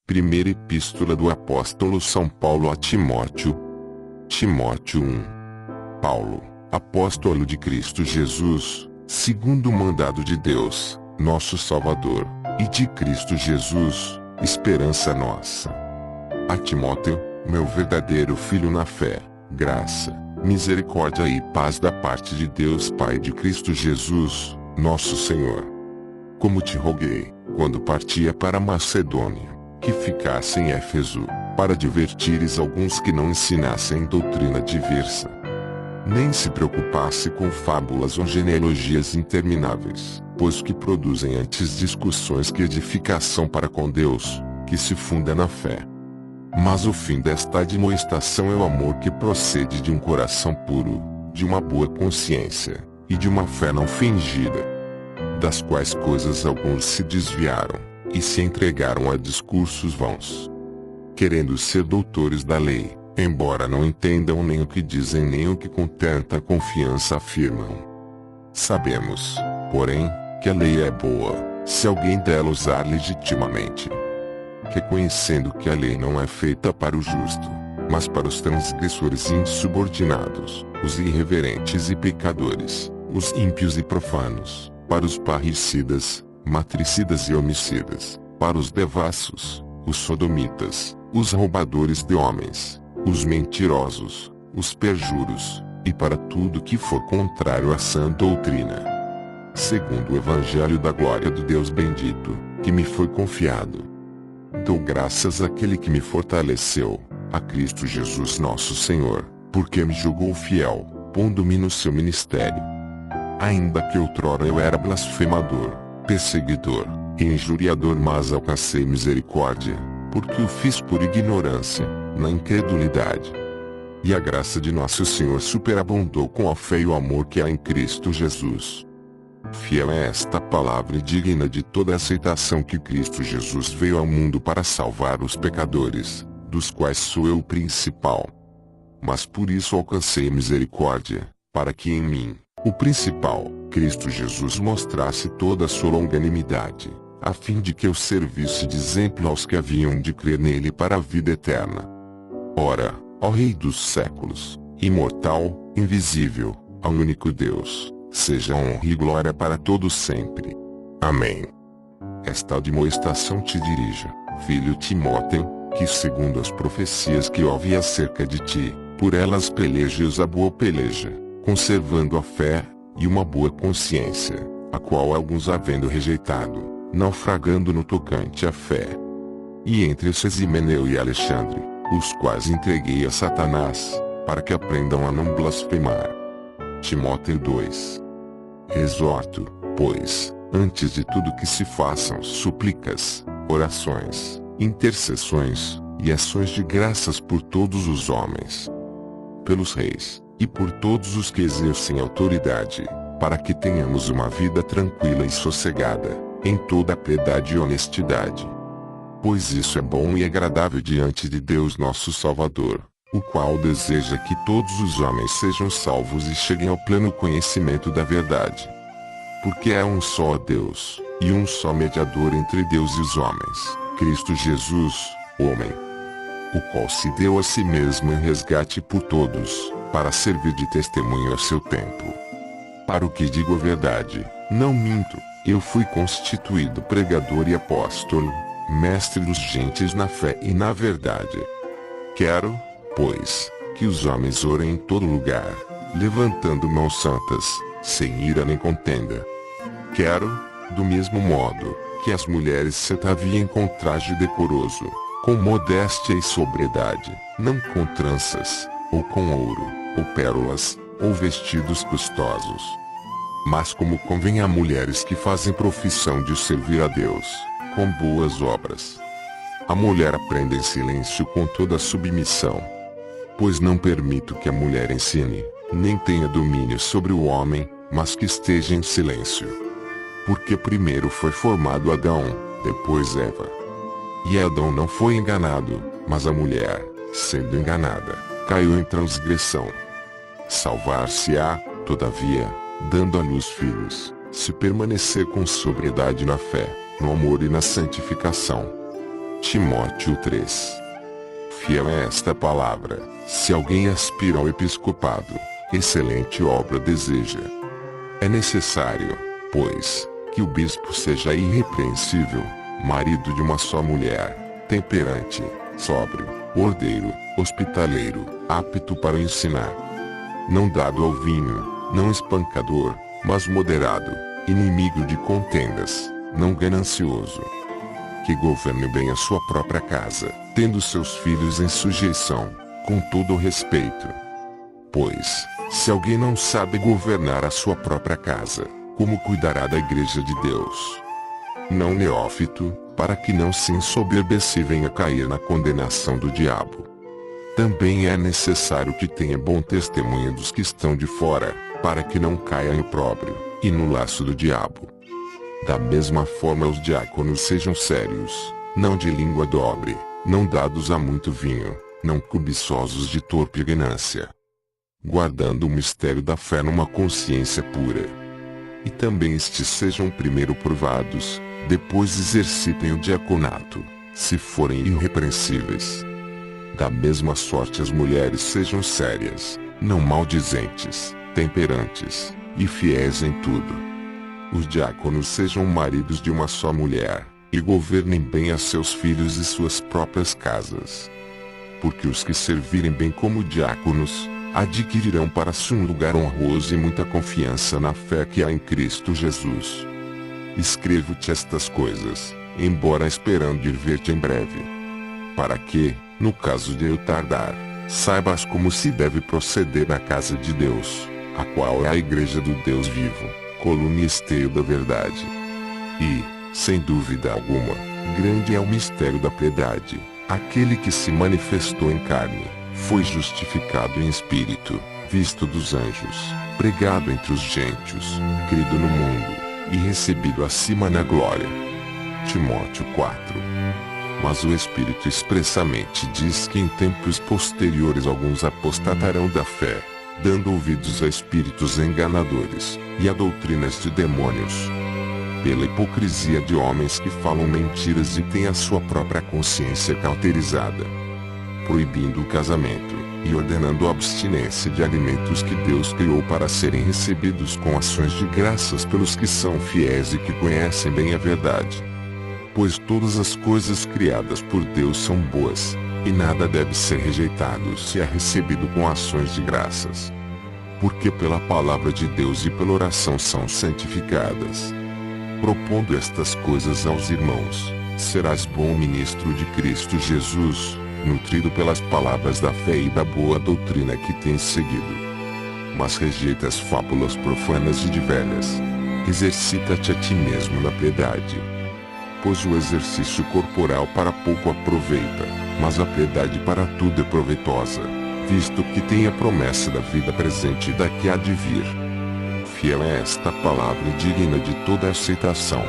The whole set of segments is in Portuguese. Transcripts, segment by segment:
Primeira Epístola do Apóstolo São Paulo a Timóteo. Timóteo 1. Paulo, apóstolo de Cristo Jesus, segundo o mandado de Deus, nosso Salvador, e de Cristo Jesus, esperança nossa. A Timóteo, meu verdadeiro filho na fé, graça, misericórdia e paz da parte de Deus Pai e de Cristo Jesus, nosso Senhor. Como te roguei, quando partia para Macedônia, que ficasse em Éfeso, para advertires alguns que não ensinassem doutrina diversa, nem se preocupasse com fábulas ou genealogias intermináveis, pois que produzem antes discussões que edificação para com Deus, que se funda na fé. Mas o fim desta admoestação é o amor que procede de um coração puro, de uma boa consciência, e de uma fé não fingida, das quais coisas alguns se desviaram, e se entregaram a discursos vãos, querendo ser doutores da lei, embora não entendam nem o que dizem nem o que com tanta confiança afirmam. Sabemos, porém, que a lei é boa, se alguém dela usar legitimamente, reconhecendo que a lei não é feita para o justo, mas para os transgressores insubordinados, os irreverentes e pecadores, os ímpios e profanos, para os parricidas, matricidas e homicidas, para os devassos, os sodomitas, os roubadores de homens, os mentirosos, os perjuros, e para tudo que for contrário à sã doutrina. Segundo o Evangelho da glória do Deus bendito, que me foi confiado. Dou graças àquele que me fortaleceu, a Cristo Jesus nosso Senhor, porque me julgou fiel, pondo-me no seu ministério. Ainda que outrora eu era blasfemador, perseguidor e injuriador, mas alcancei misericórdia, porque o fiz por ignorância, na incredulidade. E a graça de nosso Senhor superabundou com a fé e o amor que há em Cristo Jesus. Fiel é esta palavra e digna de toda aceitação, que Cristo Jesus veio ao mundo para salvar os pecadores, dos quais sou eu o principal. Mas por isso alcancei misericórdia, para que em mim, o principal, Cristo Jesus, mostrasse toda a sua longanimidade, a fim de que eu servisse de exemplo aos que haviam de crer nele para a vida eterna. Ora, ó Rei dos séculos, imortal, invisível, ao único Deus, seja honra e glória para todos sempre. Amém. Esta admoestação te dirija, filho Timóteo, que segundo as profecias que ouvi acerca de ti, por elas pelejes a boa peleja, conservando a fé e uma boa consciência, a qual alguns havendo rejeitado, naufragando no tocante à fé. E entre esses Himeneu e Alexandre, os quais entreguei a Satanás, para que aprendam a não blasfemar. Timóteo 2. Exorto, pois, antes de tudo que se façam súplicas, orações, intercessões e ações de graças por todos os homens, pelos reis, e por todos os que exercem autoridade, para que tenhamos uma vida tranquila e sossegada, em toda a piedade e honestidade. Pois isso é bom e agradável diante de Deus nosso Salvador, o qual deseja que todos os homens sejam salvos e cheguem ao pleno conhecimento da verdade. Porque há um só Deus, e um só mediador entre Deus e os homens, Cristo Jesus, homem, o qual se deu a si mesmo em resgate por todos, para servir de testemunho a seu tempo. Para o que digo a verdade, não minto, eu fui constituído pregador e apóstolo, mestre dos gentios na fé e na verdade. Quero, pois, que os homens orem em todo lugar, levantando mãos santas, sem ira nem contenda. Quero, do mesmo modo, que as mulheres se ataviem com traje decoroso, com modéstia e sobriedade, não com tranças, ou com ouro, ou pérolas, ou vestidos custosos, mas como convém a mulheres que fazem profissão de servir a Deus, com boas obras. A mulher aprenda em silêncio com toda submissão, pois não permito que a mulher ensine, nem tenha domínio sobre o homem, mas que esteja em silêncio. Porque primeiro foi formado Adão, depois Eva. E Adão não foi enganado, mas a mulher, sendo enganada, caiu em transgressão. Salvar-se-á, todavia, dando à luz filhos, se permanecer com sobriedade na fé, no amor e na santificação. Timóteo 3. Fiel é esta palavra: se alguém aspira ao episcopado, excelente obra deseja. É necessário, pois, que o bispo seja irrepreensível, marido de uma só mulher, temperante, sóbrio, ordeiro, hospitaleiro, apto para ensinar. Não dado ao vinho, não espancador, mas moderado, inimigo de contendas, não ganancioso. Que governe bem a sua própria casa, tendo seus filhos em sujeição, com todo o respeito. Pois, se alguém não sabe governar a sua própria casa, como cuidará da igreja de Deus? Não neófito, para que não se ensoberbece e venha cair na condenação do diabo. Também é necessário que tenha bom testemunho dos que estão de fora, para que não caia em opróbrio, e no laço do diabo. Da mesma forma os diáconos sejam sérios, não de língua dobre, não dados a muito vinho, não cobiçosos de torpe ganância. Guardando o mistério da fé numa consciência pura. E também estes sejam primeiro provados, depois exercitem o diaconato, se forem irrepreensíveis. Da mesma sorte as mulheres sejam sérias, não maldizentes, temperantes, e fiéis em tudo. Os diáconos sejam maridos de uma só mulher, e governem bem a seus filhos e suas próprias casas. Porque os que servirem bem como diáconos, adquirirão para si um lugar honroso e muita confiança na fé que há em Cristo Jesus. Escrevo-te estas coisas, embora esperando ir ver-te em breve. Para que, no caso de eu tardar, saibas como se deve proceder na casa de Deus, a qual é a igreja do Deus vivo, coluna e esteio da verdade. E, sem dúvida alguma, grande é o mistério da piedade. Aquele que se manifestou em carne, foi justificado em espírito, visto dos anjos, pregado entre os gentios, crido no mundo, e recebido acima na glória. Timóteo 4. Mas o Espírito expressamente diz que em tempos posteriores alguns apostatarão da fé, dando ouvidos a espíritos enganadores, e a doutrinas de demônios. Pela hipocrisia de homens que falam mentiras e têm a sua própria consciência cauterizada. Proibindo o casamento, e ordenando a abstinência de alimentos que Deus criou para serem recebidos com ações de graças pelos que são fiéis e que conhecem bem a verdade. Pois todas as coisas criadas por Deus são boas, e nada deve ser rejeitado se é recebido com ações de graças. Porque pela palavra de Deus e pela oração são santificadas. Propondo estas coisas aos irmãos, serás bom ministro de Cristo Jesus, nutrido pelas palavras da fé e da boa doutrina que tens seguido. Mas rejeita as fábulas profanas e de velhas. Exercita-te a ti mesmo na piedade. Pois o exercício corporal para pouco aproveita, mas a piedade para tudo é proveitosa, visto que tem a promessa da vida presente e da que há de vir. Fiel é esta palavra e digna de toda aceitação.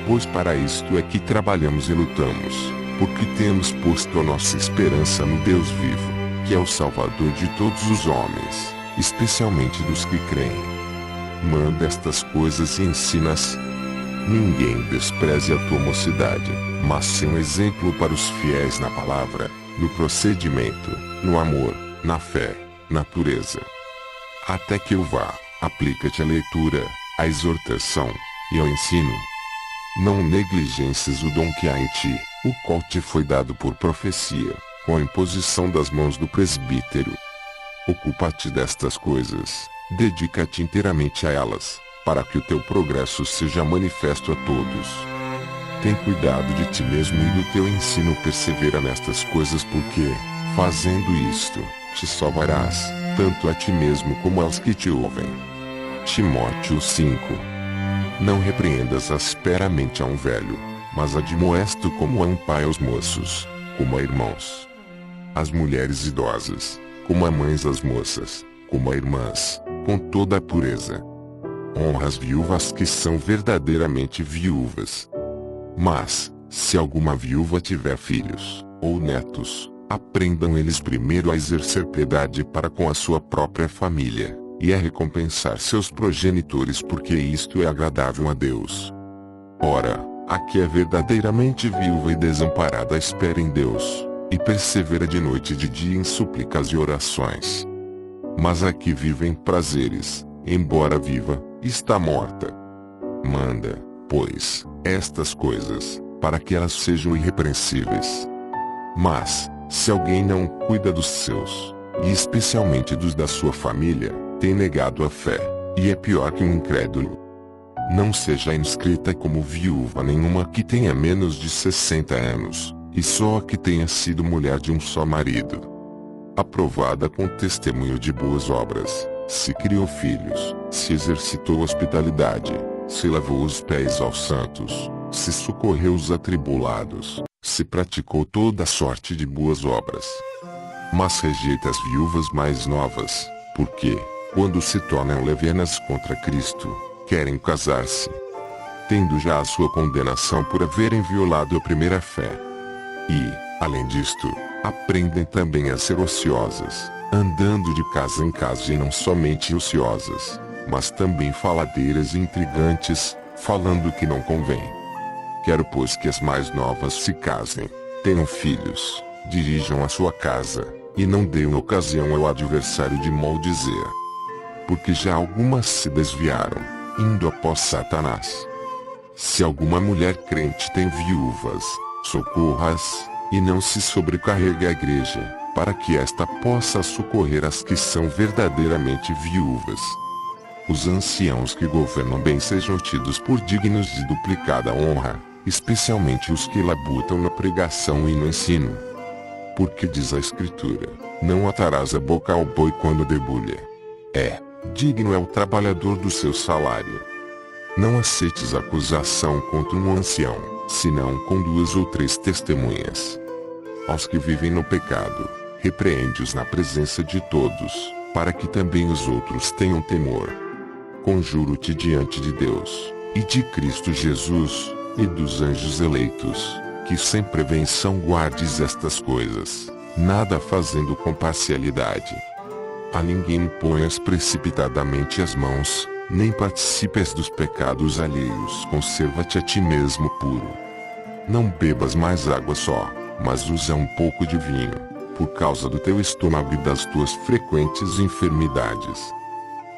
Pois para isto é que trabalhamos e lutamos, porque temos posto a nossa esperança no Deus vivo, que é o Salvador de todos os homens, especialmente dos que creem. Manda estas coisas e ensina-as. Ninguém despreze a tua mocidade, mas seja um exemplo para os fiéis na palavra, no procedimento, no amor, na fé, na pureza. Até que eu vá, aplica-te à leitura, à exortação, e ao ensino. Não negligencies o dom que há em ti, o qual te foi dado por profecia, com a imposição das mãos do presbítero. Ocupa-te destas coisas, dedica-te inteiramente a elas, para que o teu progresso seja manifesto a todos. Tem cuidado de ti mesmo e do teu ensino, persevera nestas coisas, porque, fazendo isto, te salvarás, tanto a ti mesmo como aos que te ouvem. Timóteo 5. Não repreendas asperamente a um velho, mas admoesta como a um pai aos moços, como a irmãos. As mulheres idosas, como a mães das moças, como a irmãs, com toda a pureza. Honra as viúvas que são verdadeiramente viúvas. Mas, se alguma viúva tiver filhos, ou netos, aprendam eles primeiro a exercer piedade para com a sua própria família, e a recompensar seus progenitores, porque isto é agradável a Deus. Ora, A que é verdadeiramente viúva e desamparada espera em Deus, e persevera de noite e de dia em súplicas e orações. Mas a que vive em prazeres, embora viva, está morta. Manda, pois, estas coisas, para que elas sejam irrepreensíveis. Mas, se alguém não cuida dos seus, e especialmente dos da sua família, tem negado a fé, e é pior que um incrédulo. Não seja inscrita como viúva nenhuma que tenha menos de 60 anos, e só a que tenha sido mulher de um só marido. Aprovada com testemunho de boas obras, se criou filhos, se exercitou hospitalidade, se lavou os pés aos santos, se socorreu os atribulados, se praticou toda sorte de boas obras. Mas rejeita as viúvas mais novas, porque, quando se tornam levianas contra Cristo, querem casar-se, tendo já a sua condenação por haverem violado a primeira fé. E, além disto, aprendem também a ser ociosas, andando de casa em casa e não somente ociosas, mas também faladeiras e intrigantes, falando o que não convém. Quero pois que as mais novas se casem, tenham filhos, dirijam a sua casa, e não deem ocasião ao adversário de maldizer. Porque já algumas se desviaram, indo após Satanás. Se alguma mulher crente tem viúvas, socorra-as, e não se sobrecarregue a igreja, para que esta possa socorrer as que são verdadeiramente viúvas. Os anciãos que governam bem sejam tidos por dignos de duplicada honra, especialmente os que labutam na pregação e no ensino. Porque diz a Escritura, não atarás a boca ao boi quando debulha. Digno é o trabalhador do seu salário. Não aceites acusação contra um ancião, senão com 2 ou 3 testemunhas. Aos que vivem no pecado, repreende-os na presença de todos, para que também os outros tenham temor. Conjuro-te diante de Deus, e de Cristo Jesus, e dos anjos eleitos, que sem prevenção guardes estas coisas, nada fazendo com parcialidade. A ninguém imponhas precipitadamente as mãos, nem participes dos pecados alheios. Conserva-te a ti mesmo puro. Não bebas mais água só, mas usa um pouco de vinho, por causa do teu estômago e das tuas frequentes enfermidades.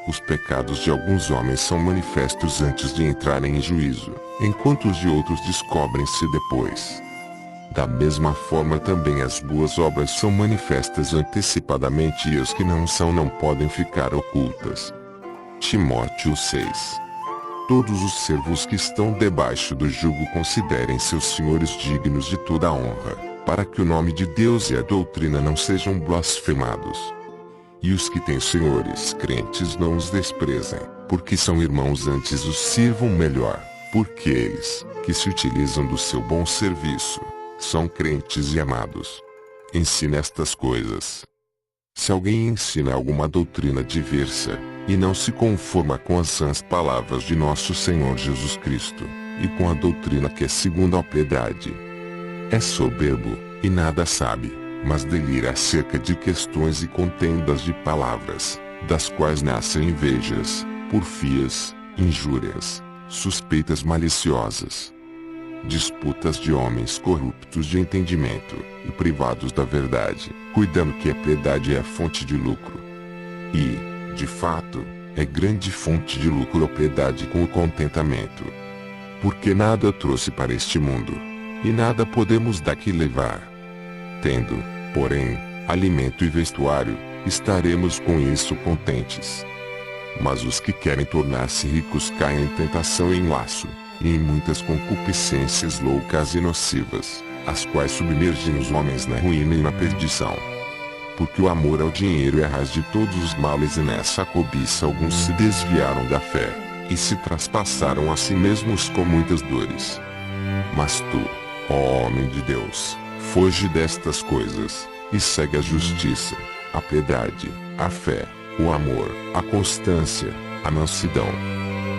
Os pecados de alguns homens são manifestos antes de entrarem em juízo, enquanto os de outros descobrem-se depois. Da mesma forma também as boas obras são manifestas antecipadamente e as que não são não podem ficar ocultas. Timóteo 6. Todos os servos que estão debaixo do jugo considerem seus senhores dignos de toda a honra, para que o nome de Deus e a doutrina não sejam blasfemados. E os que têm senhores crentes não os desprezem, porque são irmãos, antes os sirvam melhor, porque eles, que se utilizam do seu bom serviço, são crentes e amados. Ensina estas coisas. Se alguém ensina alguma doutrina diversa, e não se conforma com as sãs palavras de nosso Senhor Jesus Cristo, e com a doutrina que é segundo a piedade, é soberbo, e nada sabe, mas delira acerca de questões e contendas de palavras, das quais nascem invejas, porfias, injúrias, suspeitas maliciosas, disputas de homens corruptos de entendimento, e privados da verdade, cuidando que a piedade é a fonte de lucro. E, de fato, é grande fonte de lucro a piedade com o contentamento. Porque nada trouxe para este mundo, e nada podemos daqui levar. Tendo, porém, alimento e vestuário, estaremos com isso contentes. Mas os que querem tornar-se ricos caem em tentação e em laço, e em muitas concupiscências loucas e nocivas, as quais submergem os homens na ruína e na perdição. Porque o amor ao dinheiro é a raiz de todos os males, e nessa cobiça alguns se desviaram da fé, e se traspassaram a si mesmos com muitas dores. Mas tu, ó homem de Deus, foge destas coisas, e segue a justiça, a piedade, a fé, o amor, a constância, a mansidão.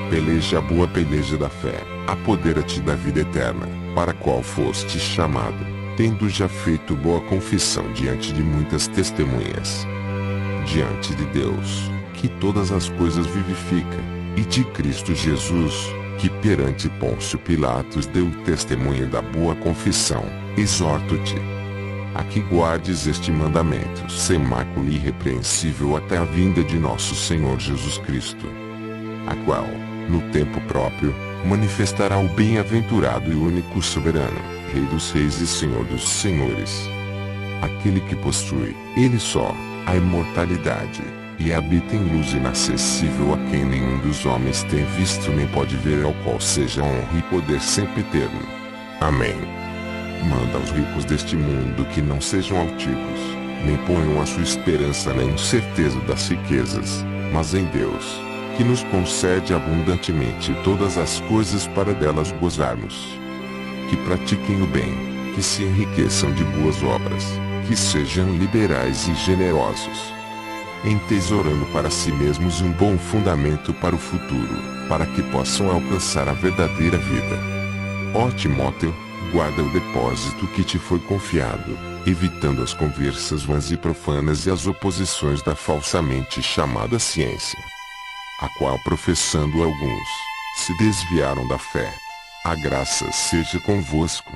Peleja a boa peleja da fé, apodera-te da vida eterna, para a qual foste chamado, tendo já feito boa confissão diante de muitas testemunhas. Diante de Deus, que todas as coisas vivifica, e de Cristo Jesus, que perante Pôncio Pilatos deu testemunho da boa confissão, exorto-te a que guardes este mandamento sem mácula e irrepreensível até a vinda de nosso Senhor Jesus Cristo, a qual, no tempo próprio, manifestará o bem-aventurado e único soberano, Rei dos reis e Senhor dos senhores. Aquele que possui, ele só, a imortalidade, e habita em luz inacessível a quem nenhum dos homens tem visto nem pode ver, ao qual seja honra e poder sempre eterno. Amém. Manda aos ricos deste mundo que não sejam altivos, nem ponham a sua esperança na incerteza das riquezas, mas em Deus, que nos concede abundantemente todas as coisas para delas gozarmos. Que pratiquem o bem, que se enriqueçam de boas obras, que sejam liberais e generosos, entesourando para si mesmos um bom fundamento para o futuro, para que possam alcançar a verdadeira vida. Ó Timóteo, guarda o depósito que te foi confiado, evitando as conversas vãs e profanas e as oposições da falsamente chamada ciência, a qual professando alguns, se desviaram da fé. A graça seja convosco.